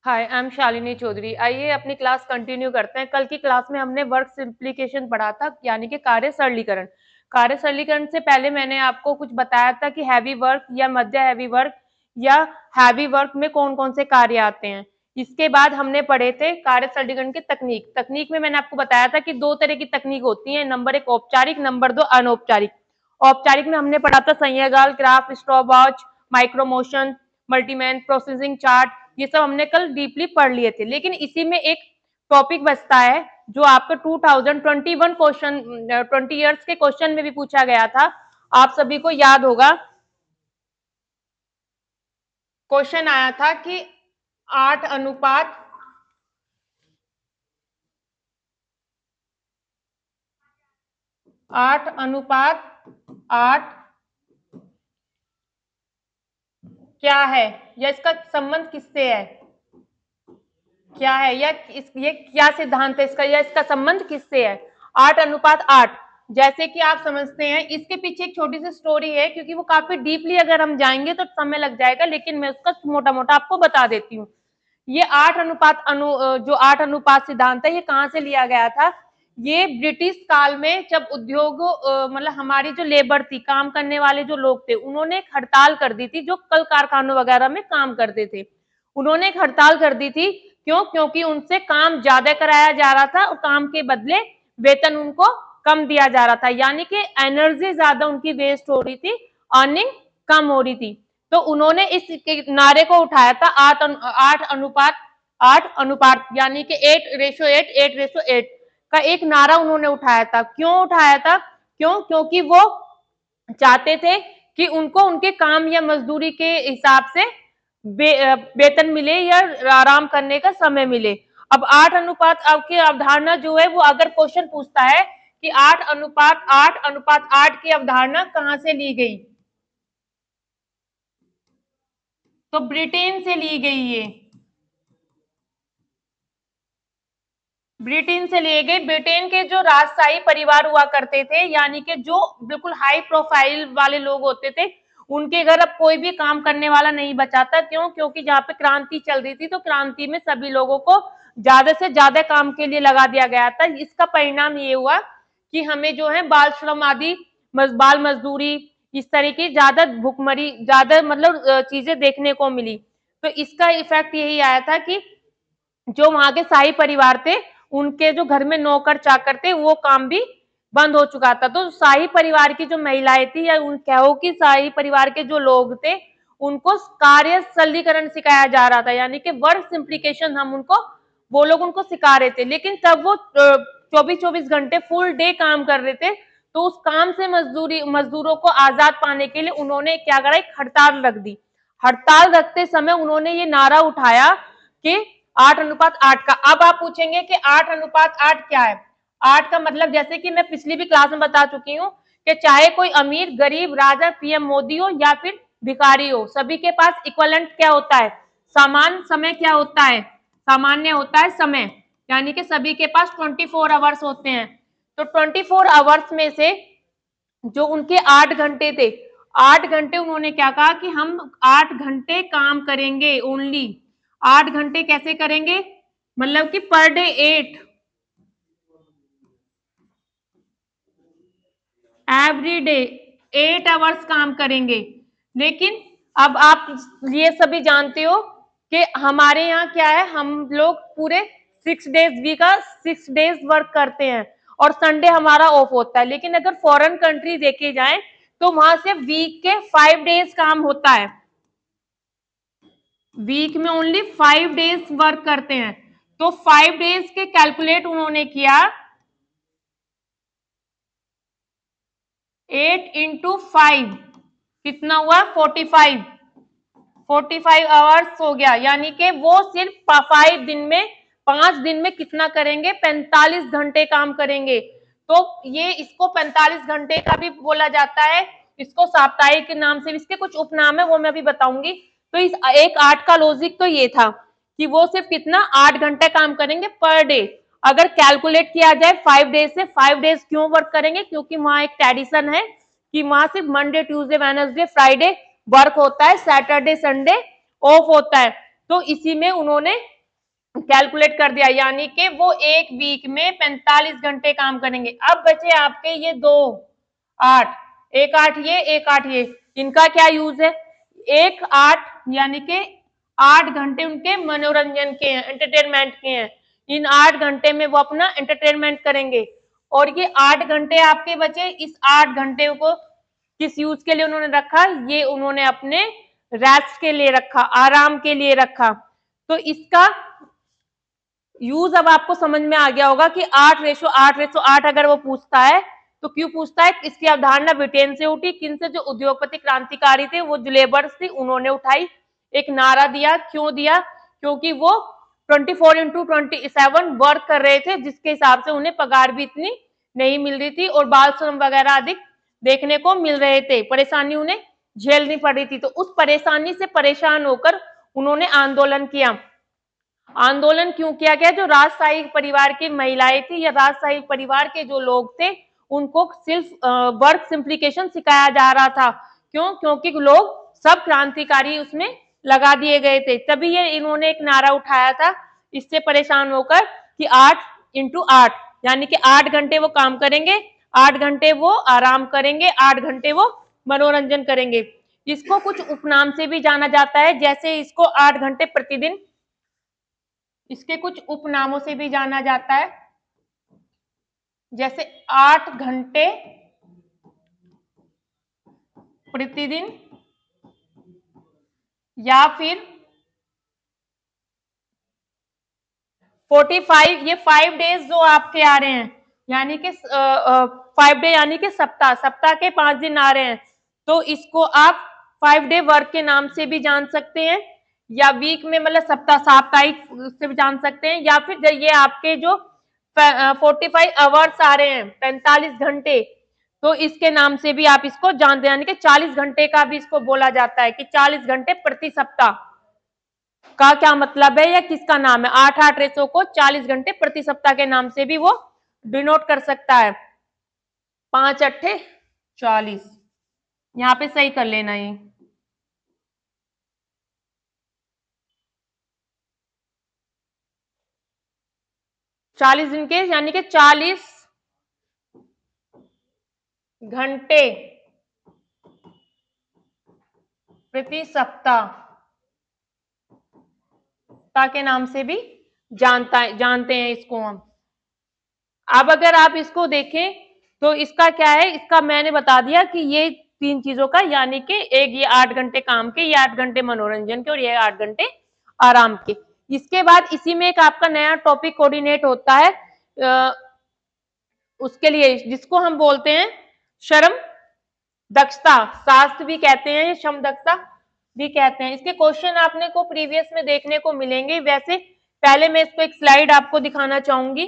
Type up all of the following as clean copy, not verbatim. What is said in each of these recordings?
Hi, I am Shalini Chaudhary. आइए अपनी class continue करते हैं। कल की क्लास में हमने वर्क सिंप्लीकेशन पढ़ा था, यानी कि कार्य सरलीकरण। कार्य सरलीकरण से पहले मैंने आपको कुछ बताया था कि हैवी वर्क या मध्य हैवी वर्क या हैवी वर्क में कौन कौन से कार्य आते हैं। इसके बाद हमने पढ़े थे कार्य सरलीकरण की तकनीक। तकनीक में मैंने आपको बताया था कि दो तरह की तकनीक होती है, नंबर एक औपचारिक, नंबर दो अनौपचारिक। औपचारिक में हमने पढ़ा था संज्ञाजाल, ग्राफ, स्टॉपवॉच, माइक्रोमोशन, मल्टीमैन, प्रोसेसिंग चार्ट। ये सब हमने कल डीपली पढ़ लिए थे, लेकिन इसी में एक टॉपिक बचता है जो आपका 2021 क्वेश्चन 20 ईयर्स के क्वेश्चन में भी पूछा गया था। आप सभी को याद होगा, क्वेश्चन आया था कि 8 अनुपात 8 क्या है, या इसका संबंध किससे है, क्या है, या ये क्या सिद्धांत है इसका, या इसका संबंध किससे है। 8 अनुपात 8, जैसे कि आप समझते हैं, इसके पीछे एक छोटी सी स्टोरी है, क्योंकि वो काफी डीपली अगर हम जाएंगे तो समय लग जाएगा, लेकिन मैं उसका मोटा मोटा आपको बता देती हूँ। ये 8 अनुपात जो 8 अनुपात सिद्धांत है, ये कहाँ से लिया गया था। ये ब्रिटिश काल में जब उद्योग मतलब हमारी जो लेबर थी, काम करने वाले जो लोग थे, उन्होंने एक हड़ताल कर दी थी, जो कल कारखानों वगैरह में काम करते थे। उन्होंने एक हड़ताल कर दी थी, क्यों? क्योंकि उनसे काम ज्यादा कराया जा रहा था और काम के बदले वेतन उनको कम दिया जा रहा था, यानी कि एनर्जी ज्यादा उनकी वेस्ट हो रही थी, अर्निंग कम हो रही थी। तो उन्होंने इस नारे को उठाया था 8 अनुपात 8 यानी कि 8:8 8:8 का एक नारा उन्होंने उठाया था। क्यों उठाया था? क्योंकि वो चाहते थे कि उनको उनके काम या मजदूरी के हिसाब से वेतन मिले या आराम करने का समय मिले। अब 8 अनुपात आपकी अवधारणा जो है, वो अगर क्वेश्चन पूछता है कि 8 अनुपात 8 की अवधारणा कहां से ली गई, तो ब्रिटेन से ली गई। ये ब्रिटेन से लिए गए। ब्रिटेन के जो राजशाही परिवार हुआ करते थे, यानी कि जो बिल्कुल हाई प्रोफाइल वाले लोग होते थे, उनके घर अब कोई भी काम करने वाला नहीं बचा था। क्यों? क्योंकि जहाँ पे क्रांति चल रही थी, तो क्रांति में सभी लोगों को ज्यादा से ज्यादा काम के लिए लगा दिया गया था। इसका परिणाम ये हुआ कि हमें जो है बाल श्रम आदि, बाल मजदूरी, इस तरह की ज्यादा भुखमरी, ज्यादा मतलब चीजें देखने को मिली। तो इसका इफेक्ट यही आया था कि जो वहां के शाही परिवार थे, उनके जो घर में नौकर चाकर थे, वो काम भी बंद हो चुका था। तो शाही परिवार की जो महिलाएं थी, या उन कहो कि शाही परिवार के जो लोग थे, उनको कार्य सरलीकरण सिखाया जा रहा था, यानी कि वर्क सिंप्लीकेशन हम उनको, वो लोग उनको सिखा रहे थे। लेकिन तब वो 24-24 घंटे फुल डे काम कर रहे थे। तो उस काम से मजदूरों को आजाद पाने के लिए उन्होंने क्या करा, एक हड़ताल रख दी। हड़ताल रखते समय उन्होंने ये नारा उठाया कि 8 अनुपात 8 का। अब आप पूछेंगे कि 8 अनुपात 8 क्या है। 8 का मतलब, जैसे कि मैं पिछली भी क्लास में बता चुकी हूँ, कि चाहे कोई अमीर, गरीब, राजा, पीएम मोदी हो या फिर भिखारी हो, सभी के पास इक्वलेंट क्या होता है, समान समय क्या होता है, सामान्य होता है समय, यानी कि सभी के पास 24 आवर्स होते हैं। तो 24 आवर्स में से जो उनके 8 घंटे थे, 8 घंटे उन्होंने क्या कहा कि हम 8 घंटे काम करेंगे ओनली। 8 घंटे कैसे करेंगे, मतलब कि per day 8, every day 8 hours काम करेंगे। लेकिन अब आप ये सभी जानते हो कि हमारे यहाँ क्या है, हम लोग पूरे 6 डेज वीक का 6 डेज वर्क करते हैं और संडे हमारा ऑफ होता है। लेकिन अगर फॉरेन कंट्री देखे जाए, तो वहां से वीक के 5 डेज काम होता है, वीक में ओनली 5 डेज वर्क करते हैं। तो 5 डेज के कैलकुलेट उन्होंने किया, 8 × 5 कितना हुआ, 45 हो गया। यानी कि वो सिर्फ 5 दिन में कितना करेंगे, 45 घंटे काम करेंगे। तो ये इसको 45 घंटे का भी बोला जाता है, इसको साप्ताहिक के नाम से, इसके कुछ उपनाम है, वो मैं अभी बताऊंगी। तो इस एक 8 का लॉजिक तो ये था कि वो सिर्फ कितना 8 घंटे काम करेंगे पर डे। अगर कैलकुलेट किया जाए 5 डेज से, 5 डेज क्यों वर्क करेंगे, क्योंकि वहां एक ट्रेडिशन है कि वहां सिर्फ Monday, Tuesday, Wednesday, Friday work होता है, सैटरडे संडे ऑफ होता है। तो इसी में उन्होंने कैलकुलेट कर दिया, यानी कि वो एक वीक में 45 घंटे काम करेंगे। अब बचे आपके ये 2 8, एक 8 ये, एक 8 ये, इनका क्या यूज है? एक 8 यानी कि 8 घंटे उनके मनोरंजन के हैं, एंटरटेनमेंट के हैं। इन 8 घंटे में वो अपना एंटरटेनमेंट करेंगे और ये 8 घंटे आपके बचे। इस 8 घंटे को किस यूज के लिए उन्होंने रखा? ये उन्होंने अपने रेस्ट के लिए रखा, आराम के लिए रखा। तो इसका यूज अब आपको समझ में आ गया होगा कि 8:8:8 अगर वो पूछता है तो क्यों पूछता है? इसकी अवधारणा ब्रिटेन से उठी। किन से? जो उद्योगपति क्रांतिकारी थे, वो जो लेबर्स थी, उन्होंने उठाई। एक नारा दिया। क्यों दिया? क्योंकि वो 24x27 वर्क कर रहे थे, जिसके हिसाब से उन्हें पगार भी इतनी नहीं मिल रही थी और बाल श्रम वगैरह अधिक देखने को मिल रहे थे। परेशानी उन्हें झेलनी पड़ रही थी। तो उस परेशानी से परेशान होकर उन्होंने आंदोलन किया। आंदोलन क्यों किया गया? जो राजशाही परिवार की महिलाएं थी या राजशाही परिवार के जो लोग थे, उनको सिर्फ वर्क सिंप्लीकेशन सिखाया जा रहा था। क्यों? क्योंकि लोग सब क्रांतिकारी उसमें लगा दिए गए थे। तभी ये इन्होंने एक नारा उठाया था, इससे परेशान होकर, कि 8x8 यानी कि 8 घंटे वो काम करेंगे, 8 घंटे वो आराम करेंगे, 8 घंटे वो मनोरंजन करेंगे। इसको कुछ उपनाम से भी जाना जाता है, जैसे इसको 8 घंटे प्रतिदिन, इसके कुछ उपनामों से भी जाना जाता है, जैसे 8 घंटे प्रतिदिन, या फिर 45, ये 5 डेज जो आपके आ रहे हैं, यानी कि 5 डे यानी कि सप्ताह, सप्ताह के 5 दिन आ रहे हैं, तो इसको आप 5 डे वर्क के नाम से भी जान सकते हैं, या वीक में मतलब सप्ताह, साप्ताहिक से भी जान सकते हैं, या फिर ये आपके जो 45 आवर्स आ रहे हैं, 45 घंटे, तो इसके नाम से भी आप इसको जानते हैं, यानी कि 40 घंटे का भी इसको बोला जाता है कि 40 घंटे प्रति सप्ताह का क्या मतलब है या किसका नाम है? 8-8 रेशो को 40 घंटे प्रति सप्ताह के नाम से भी वो डिनोट कर सकता है। 5 अट्ठे 40, यहाँ पे सही कर लेना ये। चालीस दिन के यानी कि 40 घंटे प्रति सप्ताह के नाम से भी जानते हैं इसको हम। अब अगर आप इसको देखें तो इसका क्या है? इसका मैंने बता दिया कि ये 3 चीजों का, यानी कि एक ये 8 घंटे काम के, ये 8 घंटे मनोरंजन के और ये 8 घंटे आराम के। इसके बाद इसी में एक आपका नया टॉपिक कोऑर्डिनेट होता है उसके लिए, जिसको हम बोलते हैं श्रम दक्षता शास्त्र भी कहते हैं, श्रम दक्षता भी कहते हैं। इसके क्वेश्चन आपने को प्रीवियस में देखने को मिलेंगे। वैसे पहले मैं इसको एक स्लाइड आपको दिखाना चाहूंगी।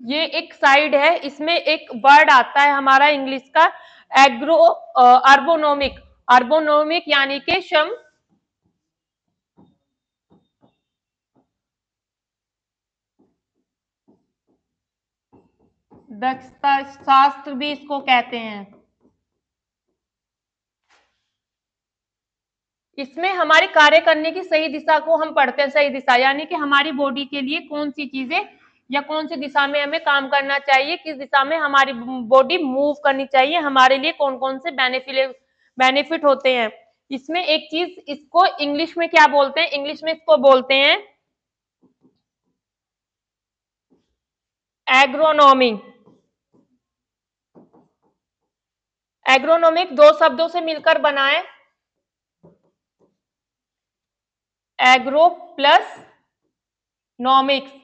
ये एक साइड है, इसमें एक वर्ड आता है हमारा इंग्लिश का एग्रो अर्बोनोमिक। अर्बोनोमिक यानी कि श्रम दक्षता शास्त्र भी इसको कहते हैं। इसमें हमारे कार्य करने की सही दिशा को हम पढ़ते हैं। सही दिशा यानी कि हमारी बॉडी के लिए कौन सी चीजें या कौन सी दिशा में हमें काम करना चाहिए, किस दिशा में हमारी बॉडी मूव करनी चाहिए, हमारे लिए कौन कौन से बेनिफिट होते हैं। इसमें एक चीज, इसको इंग्लिश में क्या बोलते हैं? इंग्लिश में इसको बोलते हैं एग्रोनॉमी। एग्रोनॉमिक 2 शब्दों से मिलकर बना है, एग्रो प्लस नॉमिक्स।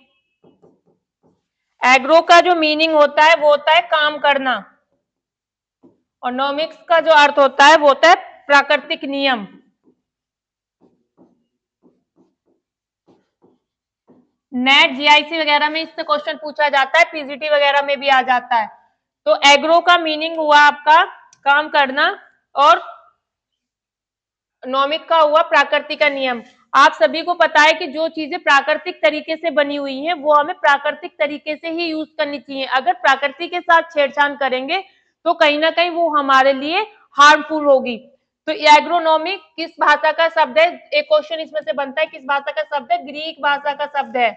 एग्रो का जो मीनिंग होता है वो होता है काम करना, और नॉमिक्स का जो अर्थ होता है वो होता है प्राकृतिक नियम। नेट जीआईसी वगैरह में इससे क्वेश्चन पूछा जाता है, पीजीटी वगैरह में भी आ जाता है। तो एग्रो का मीनिंग हुआ आपका काम करना, और नॉमिक का हुआ प्रकृति का नियम। आप सभी को पता है कि जो चीजें प्राकृतिक तरीके से बनी हुई हैं वो हमें प्राकृतिक तरीके से ही यूज करनी चाहिए। अगर प्रकृति के साथ छेड़छाड़ करेंगे तो कहीं ना कहीं वो हमारे लिए हार्मफुल होगी। तो एग्रोनॉमी किस भाषा का शब्द है? एक क्वेश्चन इसमें से बनता है, किस भाषा का शब्द है? ग्रीक भाषा का शब्द है।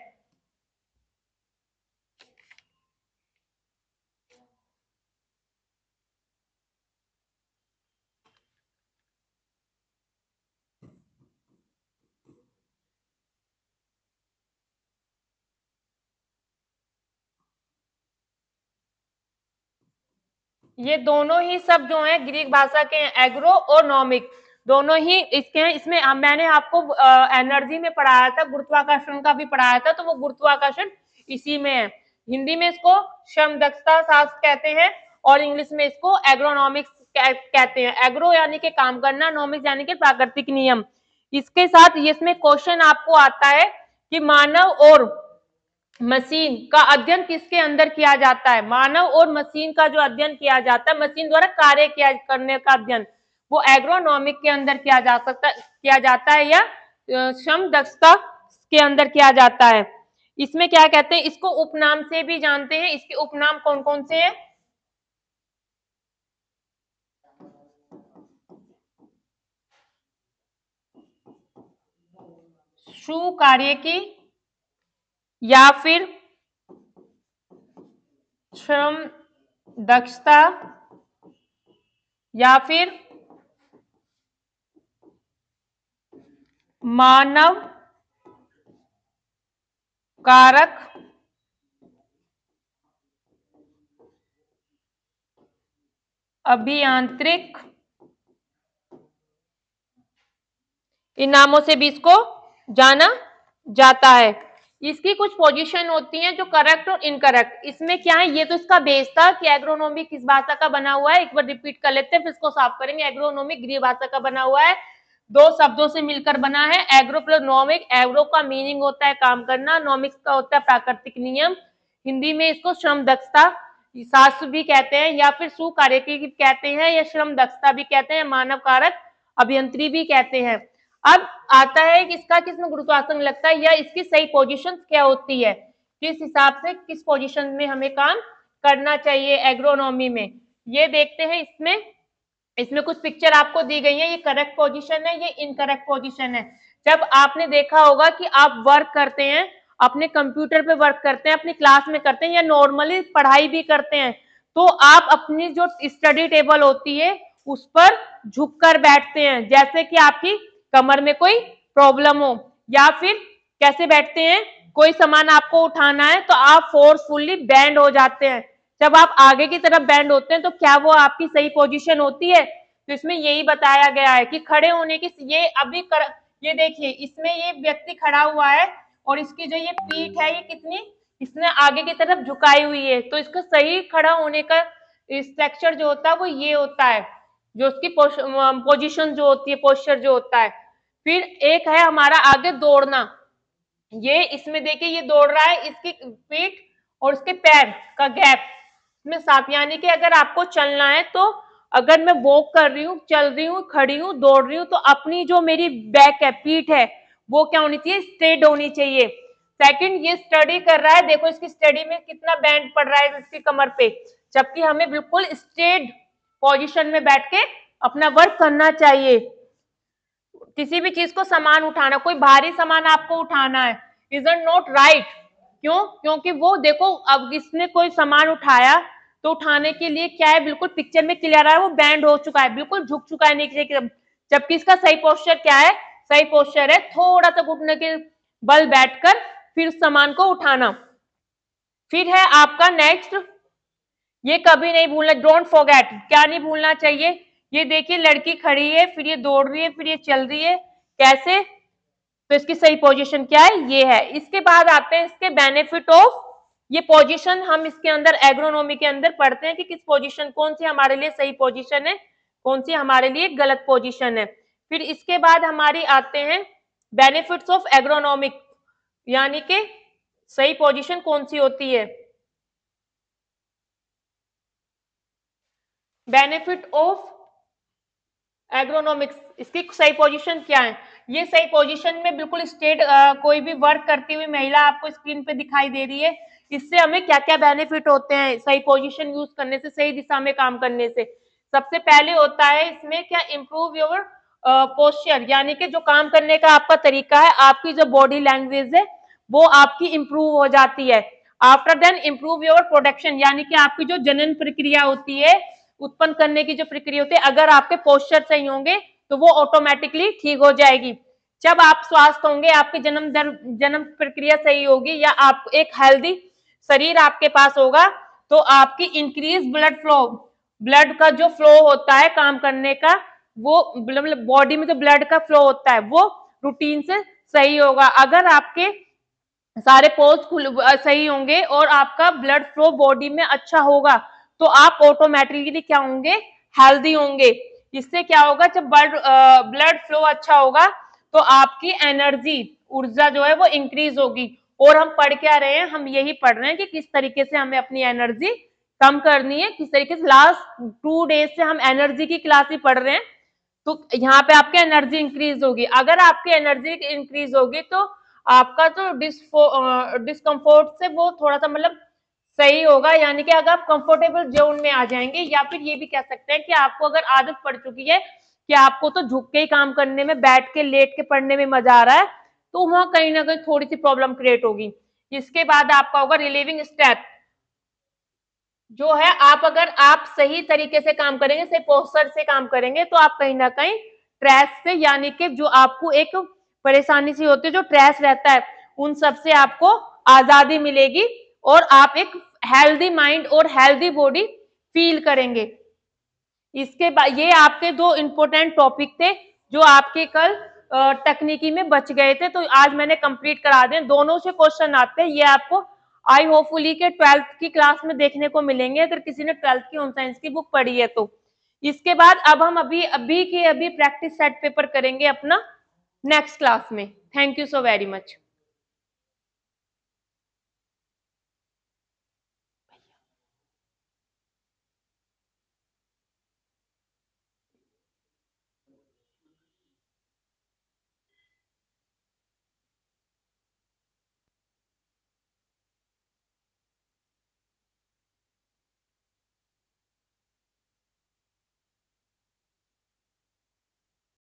ये दोनों ही शब्द जो हैं ग्रीक भाषा के हैं, एग्रो और नॉमिक, दोनों ही इसके हैं। इसमें मैंने आपको एनर्जी में पढ़ाया था, गुरुत्वाकर्षण का भी पढ़ाया था, तो वो गुरुत्वाकर्षण इसी में है। हिंदी में इसको श्रम दक्षता शास्त्र कहते हैं और इंग्लिश में इसको एग्रोनॉमिक्स कहते हैं। एग्रो यानी कि काम करना, नॉमिक्स यानी कि प्राकृतिक नियम। इसके साथ इसमें क्वेश्चन आपको आता है कि मानव और मशीन का अध्ययन किसके अंदर किया जाता है? मानव और मशीन का जो अध्ययन किया जाता है, मशीन द्वारा कार्य किया करने का अध्ययन, वो एग्रोनॉमिक के अंदर किया जाता है या श्रम दक्षता के अंदर किया जाता है। इसमें क्या कहते हैं, इसको उपनाम से भी जानते हैं। इसके उपनाम कौन कौन से हैं? कार्य की, या फिर श्रम दक्षता, या फिर मानव कारक, अभियांत्रिक, इन नामों से भी इसको जाना जाता है। इसकी कुछ पोजीशन होती हैं जो करेक्ट और इनकरेक्ट। इसमें क्या है, ये तो इसका बेस था कि एग्रोनॉमी किस भाषा का बना हुआ है। एक बार रिपीट कर लेते हैं फिर इसको साफ करेंगे। एग्रोनॉमी ग्रीक भाषा का बना हुआ है, दो शब्दों से मिलकर बना है, एग्रो प्लस नॉमिक। एग्रो का मीनिंग होता है काम करना, नॉमिक्स का होता है प्राकृतिक नियम। हिंदी में इसको श्रम दक्षता शास्त्र भी कहते हैं, या फिर सुकार्यकी कहते हैं, या श्रम दक्षता भी कहते हैं, मानव कारक अभियंत्री भी कहते हैं। अब आता है कि इसका किसमें गुरुत्वाकर्षण लगता है या इसकी सही पोजीशन क्या होती है, किस हिसाब से किस पोजीशन में हमें काम करना चाहिए एग्रोनॉमी में, ये देखते हैं। इसमें कुछ पिक्चर आपको दी गई है, ये करेक्ट पोजीशन है, ये इनकरेक्ट पोजीशन है। जब आपने देखा होगा कि आप वर्क करते हैं, अपने कंप्यूटर पे वर्क करते हैं, अपनी क्लास में करते हैं, या नॉर्मली पढ़ाई भी करते हैं, तो आप अपनी जो स्टडी टेबल होती है उस पर झुककर बैठते हैं, जैसे कि आपकी कमर में कोई प्रॉब्लम हो, या फिर कैसे बैठते हैं, कोई सामान आपको उठाना है तो आप फोर्सफुली बैंड हो जाते हैं। जब आप आगे की तरफ बैंड होते हैं तो क्या वो आपकी सही पोजीशन होती है? तो इसमें यही बताया गया है कि खड़े होने की, ये देखिए इसमें ये व्यक्ति खड़ा हुआ है और इसकी जो ये पीठ है ये कितनी, इसने आगे की तरफ झुकाई हुई है, तो इसका सही खड़ा होने का स्ट्रक्चर जो होता है वो ये होता है, जो उसकी पोजीशन जो होती है, पोस्चर जो होता है। फिर एक है हमारा आगे दौड़ना, ये इसमें देखिए ये दौड़ रहा है, इसकी पीठ और उसके पैर का गैप में साफ, यानी कि अगर आपको चलना है तो अगर मैं वॉक कर रही हूँ, चल रही हूँ, खड़ी हूँ, दौड़ रही हूँ, तो अपनी जो मेरी बैक है, पीठ है, वो क्या होनी चाहिए, स्ट्रेट होनी चाहिए। सेकंड, ये स्टडी कर रहा है, देखो इसकी स्टडी में कितना बैंड पड़ रहा है इसकी कमर पे, जबकि हमें बिल्कुल स्ट्रेट पोजीशन में बैठ के अपना वर्क करना चाहिए। किसी भी चीज को सामान उठाना, कोई भारी सामान आपको उठाना है, इज नॉट राइट। क्यों? क्योंकि वो देखो अब इसने कोई सामान उठाया तो उठाने के लिए क्या है, बिल्कुल पिक्चर में क्लियर है, वो बैंड हो चुका है, बिल्कुल झुक चुका है नीचे की तरफ, जबकि इसका सही पोस्चर क्या है, सही पोस्चर है थोड़ा सा घुटने के बल बैठकर फिर उस सामान को उठाना। फिर है आपका नेक्स्ट, ये कभी नहीं भूलना, डोंट फॉरगेट, क्या नहीं भूलना चाहिए, ये देखिए लड़की खड़ी है, फिर ये दौड़ रही है, फिर ये चल रही है, कैसे, तो इसकी सही पोजीशन क्या है, ये है। इसके बाद आते हैं इसके बेनिफिट ऑफ, ये पोजीशन हम इसके अंदर एग्रोनॉमी के अंदर पढ़ते हैं कि किस पोजीशन, कौन सी हमारे लिए सही पोजीशन है, कौन सी हमारे लिए गलत पोजीशन है। फिर इसके बाद हमारी आते हैं बेनिफिट्स ऑफ एग्रोनॉमिक, यानी कि सही पोजीशन कौन सी होती है, बेनिफिट ऑफ एग्रोनॉमिक्स, इसकी सही पोजीशन क्या है। ये सही पोजीशन में बिल्कुल स्ट्रेट कोई भी वर्क करती हुई महिला आपको स्क्रीन पे दिखाई दे रही है। इससे हमें क्या-क्या बेनिफिट होते हैं सही पोजीशन यूज करने से, सही दिशा में काम करने से। सबसे पहले होता है इसमें क्या, इम्प्रूव योर पोस्चर, यानी कि जो काम करने का आपका तरीका है, आपकी जो बॉडी लैंग्वेज है वो आपकी इम्प्रूव हो जाती है। After then improve your production, यानी कि आपकी जो जनन प्रक्रिया होती है, उत्पन्न करने की जो प्रक्रिया होती है, अगर आपके पोस्चर सही होंगे तो वो ऑटोमेटिकली ठीक हो जाएगी। जब आप स्वस्थ होंगे, आपकी जन्म प्रक्रिया सही होगी, या आप एक हेल्दी शरीर आपके पास होगा, तो आपकी इंक्रीज ब्लड फ्लो, ब्लड का जो फ्लो होता है काम करने का, वो मतलब बॉडी में जो ब्लड का फ्लो होता है वो रूटीन से सही होगा। अगर आपके सारे पोर्स सही होंगे और आपका ब्लड फ्लो बॉडी में अच्छा होगा, तो आप ऑटोमेटिकली क्या होंगे, हेल्दी होंगे। इससे क्या होगा, जब ब्लड फ्लो अच्छा होगा तो आपकी एनर्जी, ऊर्जा जो है वो इंक्रीज होगी। और हम पढ़ क्या रहे हैं, हम यही पढ़ रहे हैं कि किस तरीके से हमें अपनी एनर्जी कम करनी है, किस तरीके से। लास्ट 2 डेज से हम एनर्जी की क्लास ही पढ़ रहे हैं, तो यहाँ पे आपकी एनर्जी इंक्रीज होगी। अगर आपकी एनर्जी इंक्रीज होगी तो आपका जो डिस्कम्फोर्ट से वो थोड़ा सा मतलब सही होगा, यानी कि अगर आप कंफर्टेबल जोन में आ जाएंगे, या फिर ये भी कह सकते हैं कि आपको अगर आदत पड़ चुकी है कि आपको तो झुक के ही काम करने में, बैठ के लेट के पढ़ने में मजा आ रहा है, तो वहां कहीं ना कहीं थोड़ी सी प्रॉब्लम क्रिएट होगी। इसके बाद आपका होगा रिलीविंग स्टेप, जो है आप अगर आप सही तरीके से काम करेंगे, सही पोस्चर से काम करेंगे, तो आप कहीं ना कहीं ट्रेस से, यानी कि जो आपको एक परेशानी सी होती है, जो ट्रेस रहता है, उन सब से आपको आजादी मिलेगी, और आप एक हेल्दी माइंड और हेल्दी बॉडी फील करेंगे। इसके बाद ये आपके 2 इंपॉर्टेंट टॉपिक थे जो आपके कल तकनीकी में बच गए थे, तो आज मैंने कंप्लीट करा दिए। दोनों से क्वेश्चन आते हैं, ये आपको आई होपफुली के 12th की क्लास में देखने को मिलेंगे, अगर किसी ने 12th की होम साइंस की बुक पढ़ी है तो। इसके बाद अब हम अभी प्रैक्टिस सेट पेपर करेंगे अपना नेक्स्ट क्लास में। Thank you so very much.